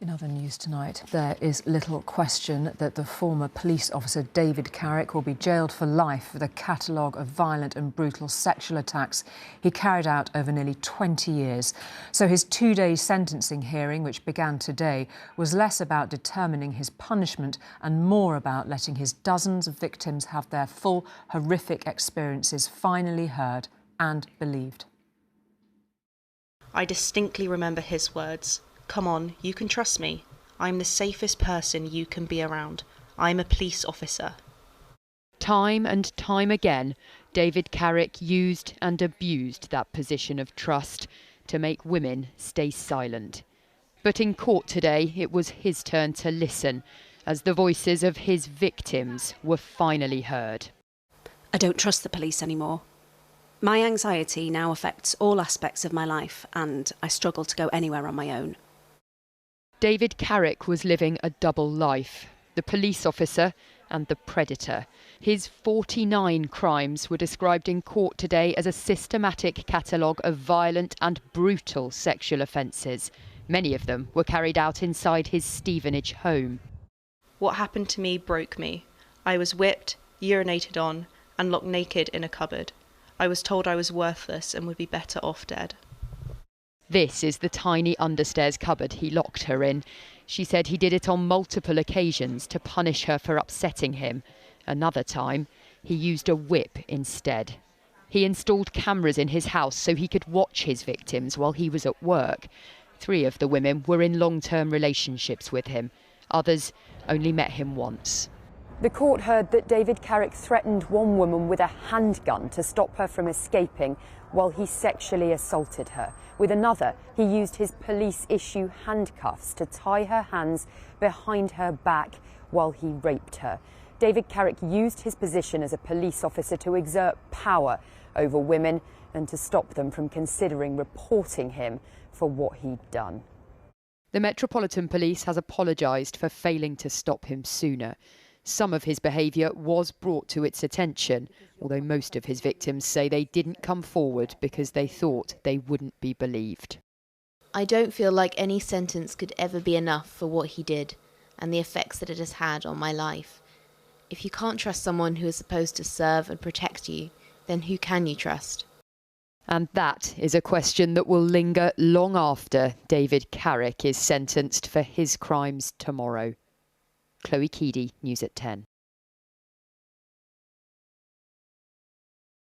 In other news tonight, there is little question that the former police officer David Carrick will be jailed for life for the catalogue of violent and brutal sexual attacks he carried out over nearly 20 years. So his two-day sentencing hearing, which began today, was less about determining his punishment and more about letting his dozens of victims have their full horrific experiences finally heard and believed. I distinctly remember his words. "Come on, you can trust me. I'm the safest person you can be around. I'm a police officer." Time and time again, David Carrick used and abused that position of trust to make women stay silent. But in court today, it was his turn to listen as the voices of his victims were finally heard. I don't trust the police anymore. My anxiety now affects all aspects of my life, and I struggle to go anywhere on my own. David Carrick was living a double life, the police officer and the predator. His 49 crimes were described in court today as a systematic catalogue of violent and brutal sexual offences. Many of them were carried out inside his Stevenage home. What happened to me broke me. I was whipped, urinated on, and locked naked in a cupboard. I was told I was worthless and would be better off dead. This is the tiny understairs cupboard he locked her in. She said he did it on multiple occasions to punish her for upsetting him. Another time, he used a whip instead. He installed cameras in his house so he could watch his victims while he was at work. 3 of the women were in long-term relationships with him. Others only met him once. The court heard that David Carrick threatened one woman with a handgun to stop her from escaping while he sexually assaulted her. With another, he used his police-issue handcuffs to tie her hands behind her back while he raped her. David Carrick used his position as a police officer to exert power over women and to stop them from considering reporting him for what he'd done. The Metropolitan Police has apologised for failing to stop him sooner. Some of his behaviour was brought to its attention, although most of his victims say they didn't come forward because they thought they wouldn't be believed. I don't feel like any sentence could ever be enough for what he did and the effects that it has had on my life. If you can't trust someone who is supposed to serve and protect you, then who can you trust? And that is a question that will linger long after David Carrick is sentenced for his crimes tomorrow. Chloe Keedy, News at 10.